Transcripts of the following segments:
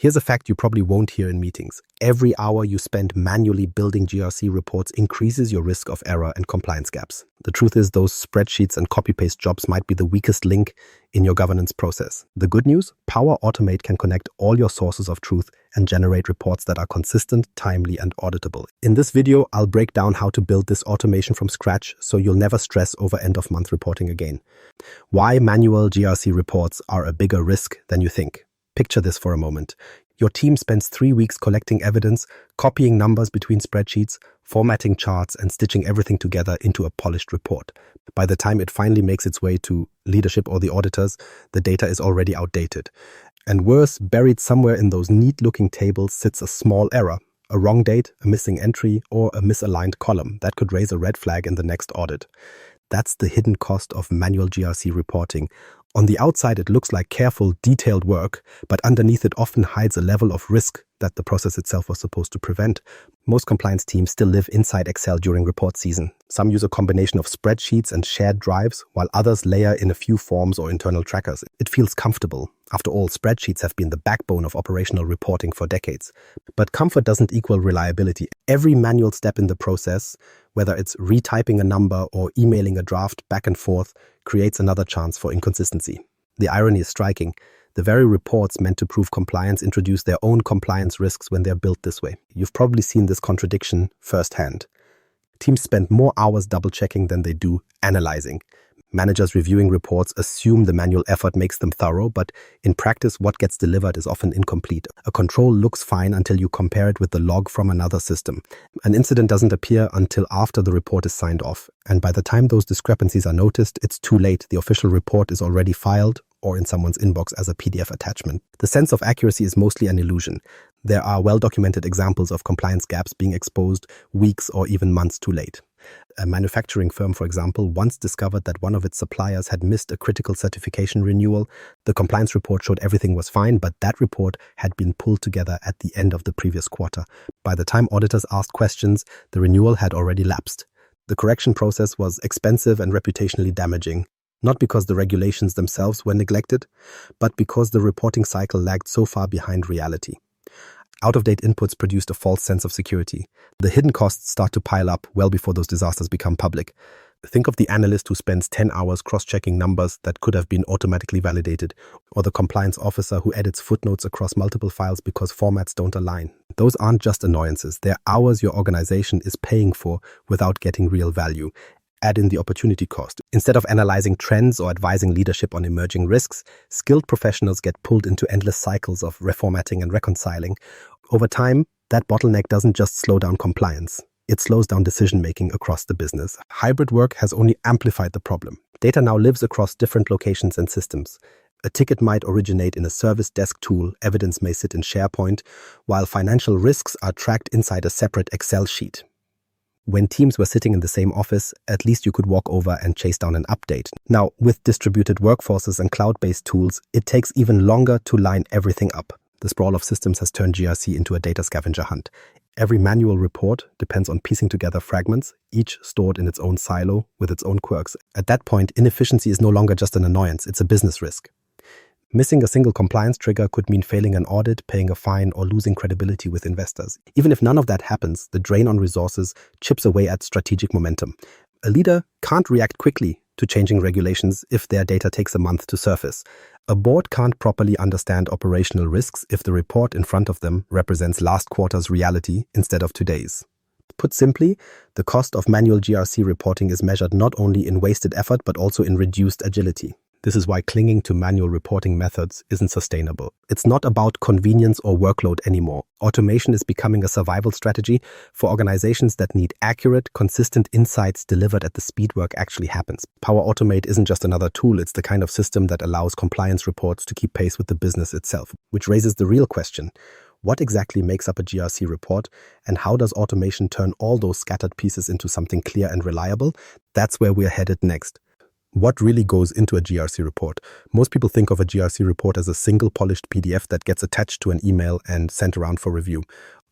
Here's a fact you probably won't hear in meetings. Every hour you spend manually building GRC reports increases your risk of error and compliance gaps. The truth is those spreadsheets and copy-paste jobs might be the weakest link in your governance process. The good news? Power Automate can connect all your sources of truth and generate reports that are consistent, timely, and auditable. In this video, I'll break down how to build this automation from scratch so you'll never stress over end-of-month reporting again. Why manual GRC reports are a bigger risk than you think. Picture this for a moment. Your team spends 3 weeks collecting evidence, copying numbers between spreadsheets, formatting charts, and stitching everything together into a polished report. By the time it finally makes its way to leadership or the auditors, the data is already outdated. And worse, buried somewhere in those neat-looking tables sits a small error, a wrong date, a missing entry, or a misaligned column that could raise a red flag in the next audit. That's the hidden cost of manual GRC reporting. On the outside, it looks like careful, detailed work, but underneath it often hides a level of risk that the process itself was supposed to prevent. Most compliance teams still live inside Excel during report season. Some use a combination of spreadsheets and shared drives, while others layer in a few forms or internal trackers. It feels comfortable. After all, spreadsheets have been the backbone of operational reporting for decades. But comfort doesn't equal reliability. Every manual step in the process, whether it's retyping a number or emailing a draft back and forth, creates another chance for inconsistency. The irony is striking. The very reports meant to prove compliance introduce their own compliance risks when they're built this way. You've probably seen this contradiction firsthand. Teams spend more hours double-checking than they do analyzing. Managers reviewing reports assume the manual effort makes them thorough, but in practice, what gets delivered is often incomplete. A control looks fine until you compare it with the log from another system. An incident doesn't appear until after the report is signed off. And by the time those discrepancies are noticed, it's too late. The official report is already filed or in someone's inbox as a PDF attachment. The sense of accuracy is mostly an illusion. There are well-documented examples of compliance gaps being exposed weeks or even months too late. A manufacturing firm, for example, once discovered that one of its suppliers had missed a critical certification renewal. The compliance report showed everything was fine, but that report had been pulled together at the end of the previous quarter. By the time auditors asked questions, the renewal had already lapsed. The correction process was expensive and reputationally damaging, not because the regulations themselves were neglected, but because the reporting cycle lagged so far behind reality. Out-of-date inputs produced a false sense of security. The hidden costs start to pile up well before those disasters become public. Think of the analyst who spends 10 hours cross-checking numbers that could have been automatically validated, or the compliance officer who edits footnotes across multiple files because formats don't align. Those aren't just annoyances. They're hours your organization is paying for without getting real value. Add in the opportunity cost. Instead of analyzing trends or advising leadership on emerging risks, skilled professionals get pulled into endless cycles of reformatting and reconciling. Over time, that bottleneck doesn't just slow down compliance. It slows down decision-making across the business. Hybrid work has only amplified the problem. Data now lives across different locations and systems. A ticket might originate in a service desk tool, evidence may sit in SharePoint, while financial risks are tracked inside a separate Excel sheet. When teams were sitting in the same office, at least you could walk over and chase down an update. Now, with distributed workforces and cloud-based tools, it takes even longer to line everything up. The sprawl of systems has turned GRC into a data scavenger hunt. Every manual report depends on piecing together fragments, each stored in its own silo with its own quirks. At that point, inefficiency is no longer just an annoyance, it's a business risk. Missing a single compliance trigger could mean failing an audit, paying a fine, or losing credibility with investors. Even if none of that happens, the drain on resources chips away at strategic momentum. A leader can't react quickly to changing regulations if their data takes a month to surface. A board can't properly understand operational risks if the report in front of them represents last quarter's reality instead of today's. Put simply, the cost of manual GRC reporting is measured not only in wasted effort but also in reduced agility. This is why clinging to manual reporting methods isn't sustainable. It's not about convenience or workload anymore. Automation is becoming a survival strategy for organizations that need accurate, consistent insights delivered at the speed work actually happens. Power Automate isn't just another tool, it's the kind of system that allows compliance reports to keep pace with the business itself, which raises the real question. What exactly makes up a GRC report, and how does automation turn all those scattered pieces into something clear and reliable? That's where we're headed next. What really goes into a GRC report? Most people think of a GRC report as a single polished PDF that gets attached to an email and sent around for review.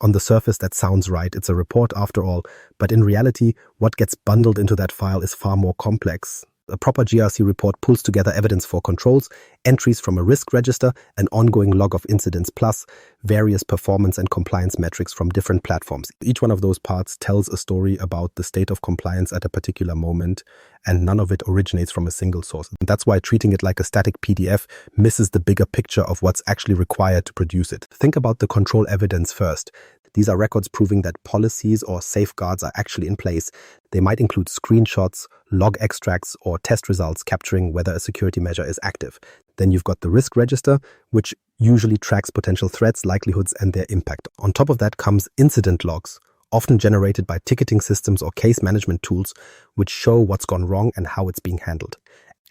On the surface, that sounds right. It's a report after all. But in reality, what gets bundled into that file is far more complex. A proper GRC report pulls together evidence for controls, entries from a risk register, an ongoing log of incidents, plus various performance and compliance metrics from different platforms. Each one of those parts tells a story about the state of compliance at a particular moment, and none of it originates from a single source. And that's why treating it like a static PDF misses the bigger picture of what's actually required to produce it. Think about the control evidence first. These are records proving that policies or safeguards are actually in place. They might include screenshots, log extracts, or test results capturing whether a security measure is active. Then you've got the risk register, which usually tracks potential threats, likelihoods, and their impact. On top of that comes incident logs, often generated by ticketing systems or case management tools, which show what's gone wrong and how it's being handled.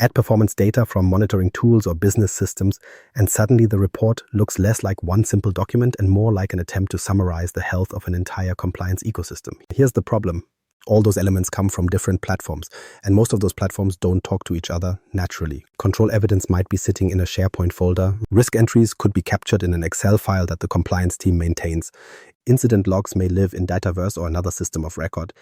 Add performance data from monitoring tools or business systems, and suddenly the report looks less like one simple document and more like an attempt to summarize the health of an entire compliance ecosystem. Here's the problem. All those elements come from different platforms, and most of those platforms don't talk to each other naturally. Control evidence might be sitting in a SharePoint folder. Risk entries could be captured in an Excel file that the compliance team maintains. Incident logs may live in Dataverse or another system of record,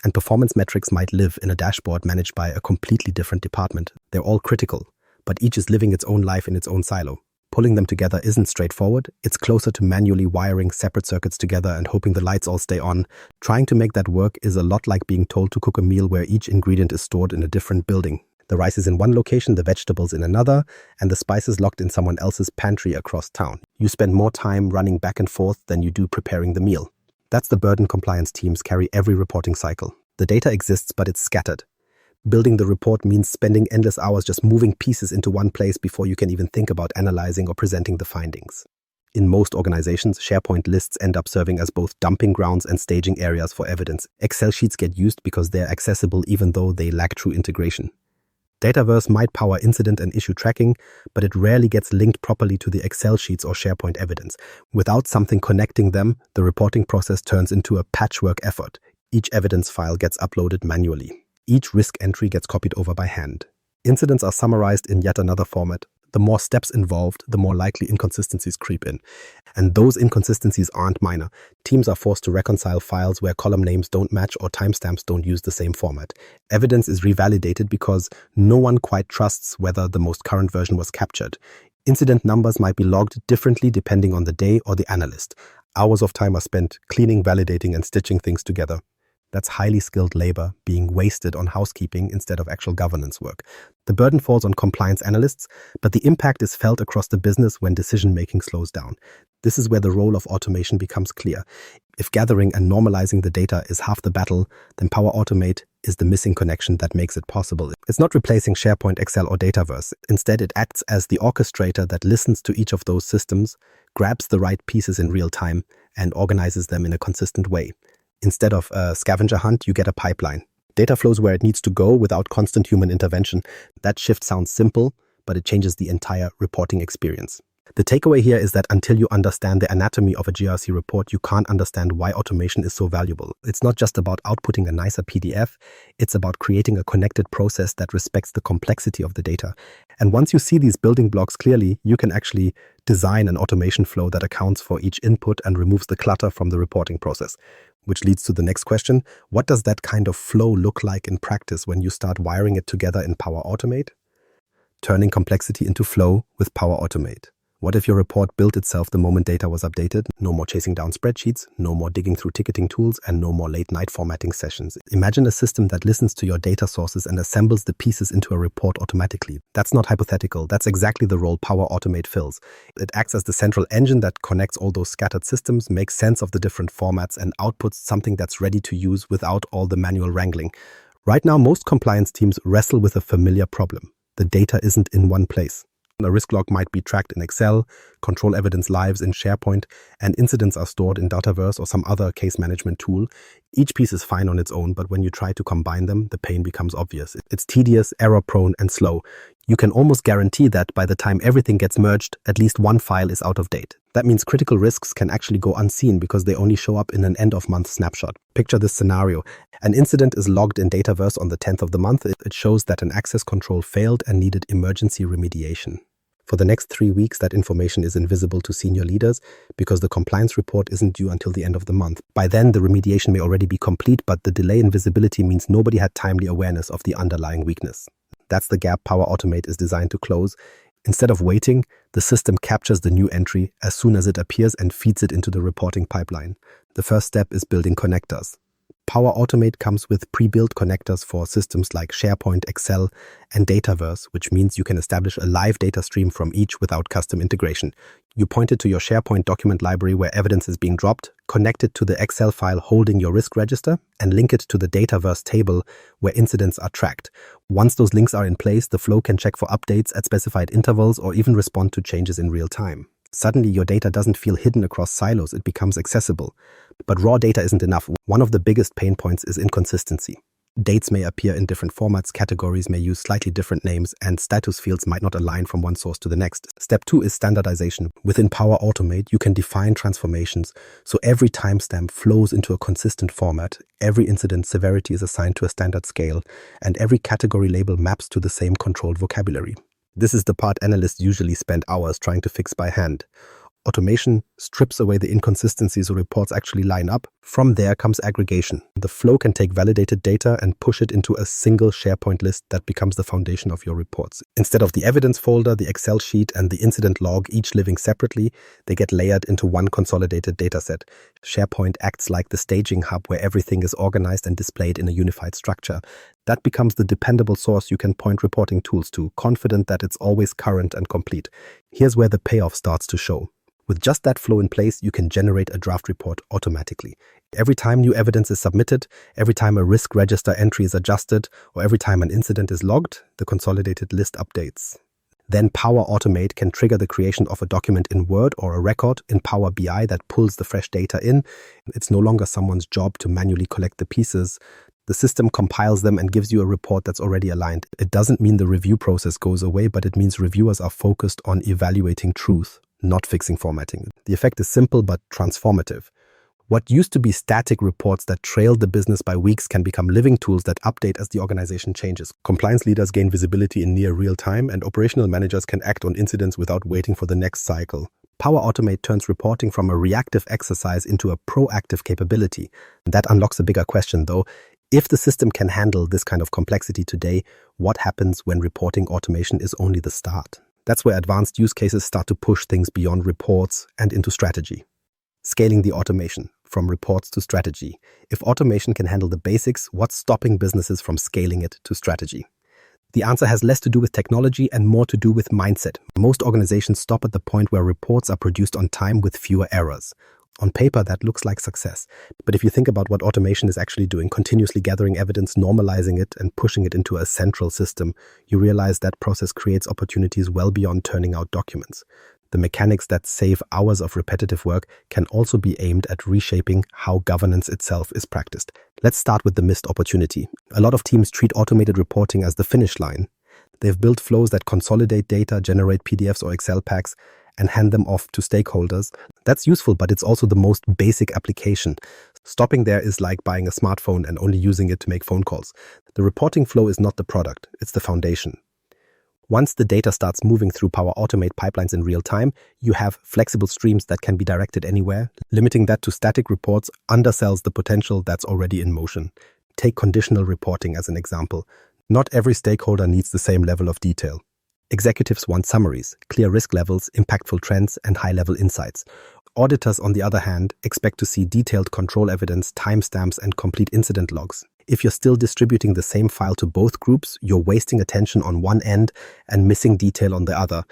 and performance metrics might live in a dashboard managed by a completely different department. They're all critical, but each is living its own life in its own silo. Pulling them together isn't straightforward. It's closer to manually wiring separate circuits together and hoping the lights all stay on. Trying to make that work is a lot like being told to cook a meal where each ingredient is stored in a different building. The rice is in one location, the vegetables in another, and the spices locked in someone else's pantry across town. You spend more time running back and forth than you do preparing the meal. That's the burden compliance teams carry every reporting cycle. The data exists, but it's scattered. Building the report means spending endless hours just moving pieces into one place before you can even think about analyzing or presenting the findings. In most organizations, SharePoint lists end up serving as both dumping grounds and staging areas for evidence. Excel sheets get used because they're accessible even though they lack true integration. Dataverse might power incident and issue tracking, but it rarely gets linked properly to the Excel sheets or SharePoint evidence. Without something connecting them, the reporting process turns into a patchwork effort. Each evidence file gets uploaded manually. Each risk entry gets copied over by hand. Incidents are summarized in yet another format. The more steps involved, the more likely inconsistencies creep in. And those inconsistencies aren't minor. Teams are forced to reconcile files where column names don't match or timestamps don't use the same format. Evidence is revalidated because no one quite trusts whether the most current version was captured. Incident numbers might be logged differently depending on the day or the analyst. Hours of time are spent cleaning, validating, and stitching things together. That's highly skilled labor being wasted on housekeeping instead of actual governance work. The burden falls on compliance analysts, but the impact is felt across the business when decision-making slows down. This is where the role of automation becomes clear. If gathering and normalizing the data is half the battle, then Power Automate is the missing connection that makes it possible. It's not replacing SharePoint, Excel, or Dataverse. Instead, it acts as the orchestrator that listens to each of those systems, grabs the right pieces in real time, and organizes them in a consistent way. Instead of a scavenger hunt, you get a pipeline. Data flows where it needs to go without constant human intervention. That shift sounds simple, but it changes the entire reporting experience. The takeaway here is that until you understand the anatomy of a GRC report, you can't understand why automation is so valuable. It's not just about outputting a nicer PDF, it's about creating a connected process that respects the complexity of the data. And once you see these building blocks clearly, you can actually design an automation flow that accounts for each input and removes the clutter from the reporting process. Which leads to the next question. What does that kind of flow look like in practice when you start wiring it together in Power Automate? Turning complexity into flow with Power Automate. What if your report built itself the moment data was updated? No more chasing down spreadsheets, no more digging through ticketing tools, and no more late-night formatting sessions. Imagine a system that listens to your data sources and assembles the pieces into a report automatically. That's not hypothetical. That's exactly the role Power Automate fills. It acts as the central engine that connects all those scattered systems, makes sense of the different formats, and outputs something that's ready to use without all the manual wrangling. Right now, most compliance teams wrestle with a familiar problem. The data isn't in one place. A risk log might be tracked in Excel, control evidence lives in SharePoint, and incidents are stored in Dataverse or some other case management tool. Each piece is fine on its own, but when you try to combine them, the pain becomes obvious. It's tedious, error-prone, and slow. You can almost guarantee that by the time everything gets merged, at least one file is out of date. That means critical risks can actually go unseen because they only show up in an end-of-month snapshot. Picture this scenario. An incident is logged in Dataverse on the 10th of the month. It shows that an access control failed and needed emergency remediation. For the next 3 weeks, that information is invisible to senior leaders because the compliance report isn't due until the end of the month. By then, the remediation may already be complete, but the delay in visibility means nobody had timely awareness of the underlying weakness. That's the gap Power Automate is designed to close. Instead of waiting, the system captures the new entry as soon as it appears and feeds it into the reporting pipeline. The first step is building connectors. Power Automate comes with pre-built connectors for systems like SharePoint, Excel, and Dataverse, which means you can establish a live data stream from each without custom integration. You point it to your SharePoint document library where evidence is being dropped, connect it to the Excel file holding your risk register, and link it to the Dataverse table where incidents are tracked. Once those links are in place, the flow can check for updates at specified intervals or even respond to changes in real time. Suddenly, your data doesn't feel hidden across silos, it becomes accessible. But raw data isn't enough. One of the biggest pain points is inconsistency. Dates may appear in different formats, categories may use slightly different names, and status fields might not align from one source to the next. Step 2 is standardization. Within Power Automate, you can define transformations, so every timestamp flows into a consistent format, every incident severity is assigned to a standard scale, and every category label maps to the same controlled vocabulary. This is the part analysts usually spend hours trying to fix by hand. Automation strips away the inconsistencies so reports actually line up. From there comes aggregation. The flow can take validated data and push it into a single SharePoint list that becomes the foundation of your reports. Instead of the evidence folder, the Excel sheet, and the incident log each living separately, they get layered into one consolidated dataset. SharePoint acts like the staging hub where everything is organized and displayed in a unified structure. That becomes the dependable source you can point reporting tools to, confident that it's always current and complete. Here's where the payoff starts to show. With just that flow in place, you can generate a draft report automatically. Every time new evidence is submitted, every time a risk register entry is adjusted, or every time an incident is logged, the consolidated list updates. Then Power Automate can trigger the creation of a document in Word or a record in Power BI that pulls the fresh data in. It's no longer someone's job to manually collect the pieces. The system compiles them and gives you a report that's already aligned. It doesn't mean the review process goes away, but it means reviewers are focused on evaluating truth, not fixing formatting. The effect is simple but transformative. What used to be static reports that trailed the business by weeks can become living tools that update as the organization changes. Compliance leaders gain visibility in near real time, and operational managers can act on incidents without waiting for the next cycle. Power Automate turns reporting from a reactive exercise into a proactive capability. That unlocks a bigger question, though. If the system can handle this kind of complexity today, what happens when reporting automation is only the start? That's where advanced use cases start to push things beyond reports and into strategy. Scaling the automation from reports to strategy. If automation can handle the basics, what's stopping businesses from scaling it to strategy? The answer has less to do with technology and more to do with mindset. Most organizations stop at the point where reports are produced on time with fewer errors. On paper, that looks like success. But if you think about what automation is actually doing, continuously gathering evidence, normalizing it, and pushing it into a central system, you realize that process creates opportunities well beyond turning out documents. The mechanics that save hours of repetitive work can also be aimed at reshaping how governance itself is practiced. Let's start with the missed opportunity. A lot of teams treat automated reporting as the finish line. They've built flows that consolidate data, generate PDFs or Excel packs, and hand them off to stakeholders. That's useful, but it's also the most basic application. Stopping there is like buying a smartphone and only using it to make phone calls. The reporting flow is not the product, it's the foundation. Once the data starts moving through Power Automate pipelines in real time, you have flexible streams that can be directed anywhere. Limiting that to static reports undersells the potential that's already in motion. Take conditional reporting as an example. Not every stakeholder needs the same level of detail. Executives want summaries, clear risk levels, impactful trends, and high-level insights. Auditors, on the other hand, expect to see detailed control evidence, timestamps, and complete incident logs. If you're still distributing the same file to both groups, you're wasting attention on one end and missing detail on the other.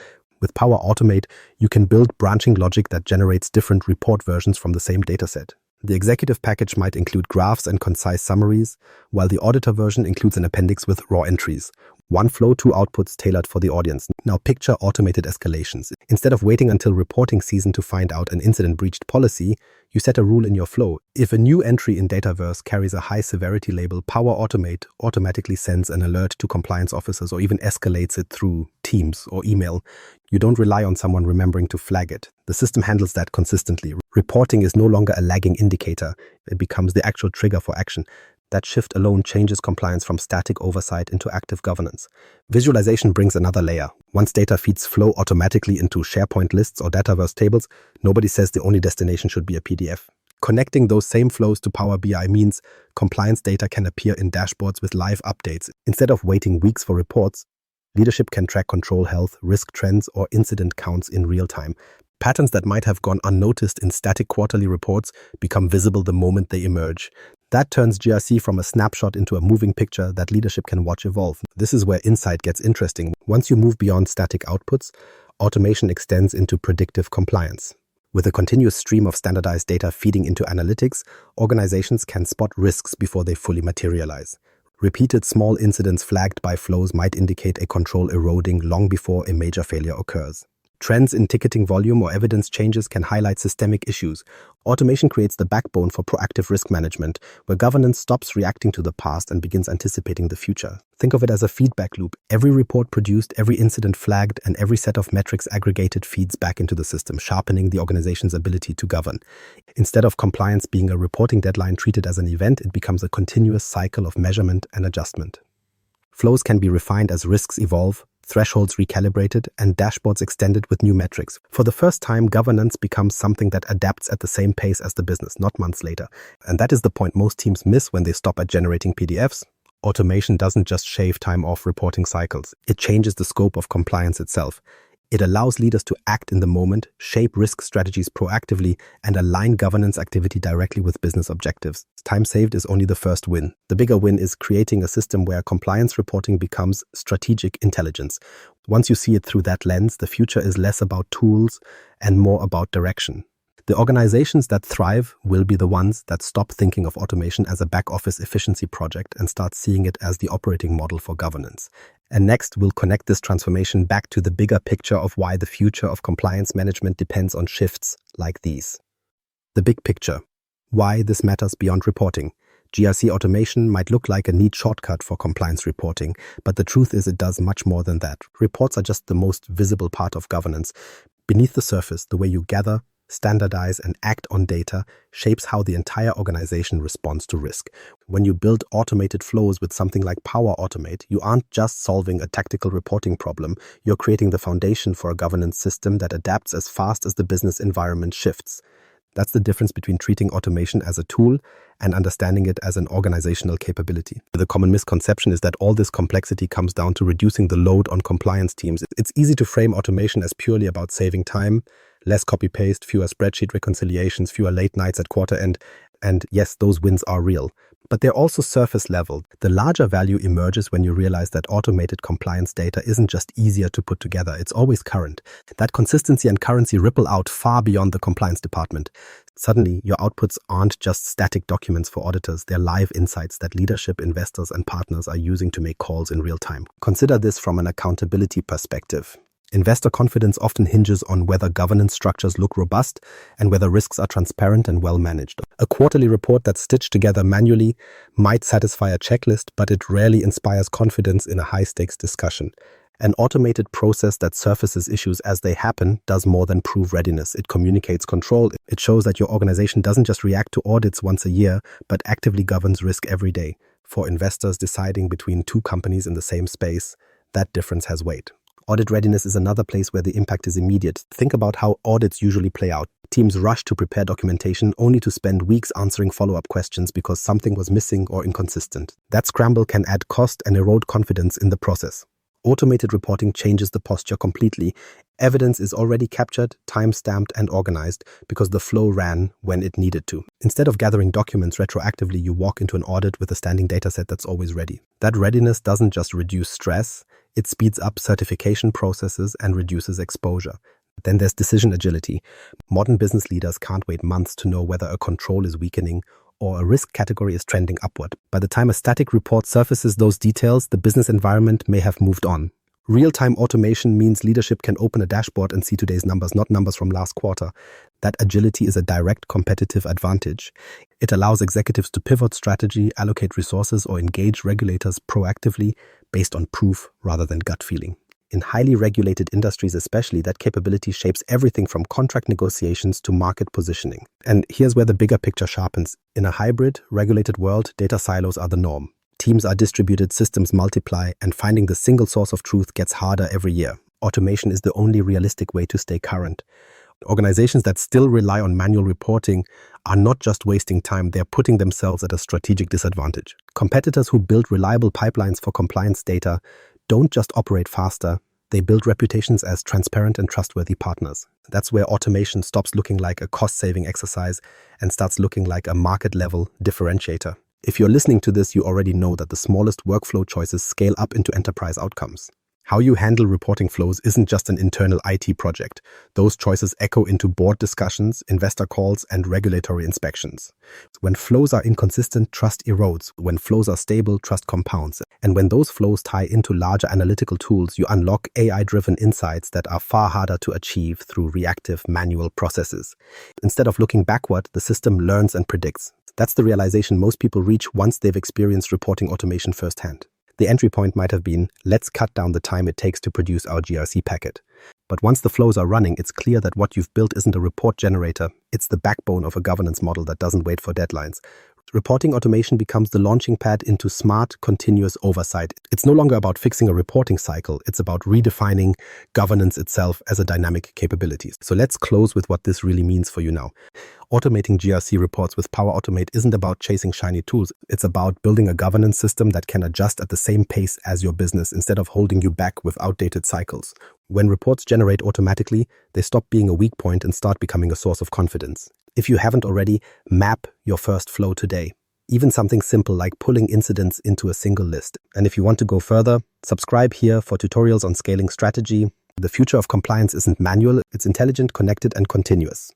With Power Automate, you can build branching logic that generates different report versions from the same dataset. The executive package might include graphs and concise summaries, while the auditor version includes an appendix with raw entries. One flow, two outputs tailored for the audience. Now picture automated escalations. Instead of waiting until reporting season to find out an incident breached policy, you set a rule in your flow. If a new entry in Dataverse carries a high severity label, Power Automate automatically sends an alert to compliance officers or even escalates it through Teams or email. You don't rely on someone remembering to flag it. The system handles that consistently. Reporting is no longer a lagging indicator. It becomes the actual trigger for action. That shift alone changes compliance from static oversight into active governance. Visualization brings another layer. Once data feeds flow automatically into SharePoint lists or Dataverse tables, nobody says the only destination should be a PDF. Connecting those same flows to Power BI means compliance data can appear in dashboards with live updates. Instead of waiting weeks for reports, leadership can track control health, risk trends, or incident counts in real time. Patterns that might have gone unnoticed in static quarterly reports become visible the moment they emerge. That turns GRC from a snapshot into a moving picture that leadership can watch evolve. This is where insight gets interesting. Once you move beyond static outputs, automation extends into predictive compliance. With a continuous stream of standardized data feeding into analytics, organizations can spot risks before they fully materialize. Repeated small incidents flagged by flows might indicate a control eroding long before a major failure occurs. Trends in ticketing volume or evidence changes can highlight systemic issues. Automation creates the backbone for proactive risk management, where governance stops reacting to the past and begins anticipating the future. Think of it as a feedback loop. Every report produced, every incident flagged, and every set of metrics aggregated feeds back into the system, sharpening the organization's ability to govern. Instead of compliance being a reporting deadline treated as an event, it becomes a continuous cycle of measurement and adjustment. Flows can be refined as risks evolve, thresholds recalibrated, and dashboards extended with new metrics. For the first time, governance becomes something that adapts at the same pace as the business, not months later. And that is the point most teams miss when they stop at generating PDFs. Automation doesn't just shave time off reporting cycles. It changes the scope of compliance itself. It allows leaders to act in the moment, shape risk strategies proactively, and align governance activity directly with business objectives. Time saved is only the first win. The bigger win is creating a system where compliance reporting becomes strategic intelligence. Once you see it through that lens, the future is less about tools and more about direction. The organizations that thrive will be the ones that stop thinking of automation as a back-office efficiency project and start seeing it as the operating model for governance. And next, we'll connect this transformation back to the bigger picture of why the future of compliance management depends on shifts like these. The big picture. Why this matters beyond reporting. GRC automation might look like a neat shortcut for compliance reporting, but the truth is it does much more than that. Reports are just the most visible part of governance. Beneath the surface, the way you gather, standardize, and act on data shapes how the entire organization responds to risk. When you build automated flows with something like Power Automate, you aren't just solving a tactical reporting problem, you're creating the foundation for a governance system that adapts as fast as the business environment shifts. That's the difference between treating automation as a tool and understanding it as an organizational capability. The common misconception is that all this complexity comes down to reducing the load on compliance teams. It's easy to frame automation as purely about saving time, less copy-paste, fewer spreadsheet reconciliations, fewer late nights at quarter end. And yes, those wins are real. But they're also surface level. The larger value emerges when you realize that automated compliance data isn't just easier to put together, it's always current. That consistency and currency ripple out far beyond the compliance department. Suddenly, your outputs aren't just static documents for auditors, they're live insights that leadership, investors, and partners are using to make calls in real time. Consider this from an accountability perspective. Investor confidence often hinges on whether governance structures look robust and whether risks are transparent and well managed. A quarterly report that's stitched together manually might satisfy a checklist, but it rarely inspires confidence in a high-stakes discussion. An automated process that surfaces issues as they happen does more than prove readiness. It communicates control. It shows that your organization doesn't just react to audits once a year, but actively governs risk every day. For investors deciding between two companies in the same space, that difference has weight. Audit readiness is another place where the impact is immediate. Think about how audits usually play out. Teams rush to prepare documentation only to spend weeks answering follow-up questions because something was missing or inconsistent. That scramble can add cost and erode confidence in the process. Automated reporting changes the posture completely. Evidence is already captured, time-stamped, and organized because the flow ran when it needed to. Instead of gathering documents retroactively, you walk into an audit with a standing dataset that's always ready. That readiness doesn't just reduce stress, it speeds up certification processes and reduces exposure. Then there's decision agility. Modern business leaders can't wait months to know whether a control is weakening or a risk category is trending upward. By the time a static report surfaces those details, the business environment may have moved on. Real-time automation means leadership can open a dashboard and see today's numbers, not numbers from last quarter. That agility is a direct competitive advantage. It allows executives to pivot strategy, allocate resources, or engage regulators proactively based on proof rather than gut feeling. In highly regulated industries especially, that capability shapes everything from contract negotiations to market positioning. And here's where the bigger picture sharpens. In a hybrid, regulated world, data silos are the norm. Teams are distributed, systems multiply, and finding the single source of truth gets harder every year. Automation is the only realistic way to stay current. Organizations that still rely on manual reporting are not just wasting time, they're putting themselves at a strategic disadvantage. Competitors who build reliable pipelines for compliance data don't just operate faster, they build reputations as transparent and trustworthy partners. That's where automation stops looking like a cost-saving exercise and starts looking like a market-level differentiator. If you're listening to this, you already know that the smallest workflow choices scale up into enterprise outcomes. How you handle reporting flows isn't just an internal IT project. Those choices echo into board discussions, investor calls, and regulatory inspections. When flows are inconsistent, trust erodes. When flows are stable, trust compounds. And when those flows tie into larger analytical tools, you unlock AI-driven insights that are far harder to achieve through reactive manual processes. Instead of looking backward, the system learns and predicts. That's the realization most people reach once they've experienced reporting automation firsthand. The entry point might have been, let's cut down the time it takes to produce our GRC packet. But once the flows are running, it's clear that what you've built isn't a report generator, it's the backbone of a governance model that doesn't wait for deadlines. Reporting automation becomes the launching pad into smart, continuous oversight. It's no longer about fixing a reporting cycle, it's about redefining governance itself as a dynamic capability. So let's close with what this really means for you now. Automating GRC reports with Power Automate isn't about chasing shiny tools. It's about building a governance system that can adjust at the same pace as your business instead of holding you back with outdated cycles. When reports generate automatically, they stop being a weak point and start becoming a source of confidence. If you haven't already, map your first flow today. Even something simple like pulling incidents into a single list. And if you want to go further, subscribe here for tutorials on scaling strategy. The future of compliance isn't manual, it's intelligent, connected, and continuous.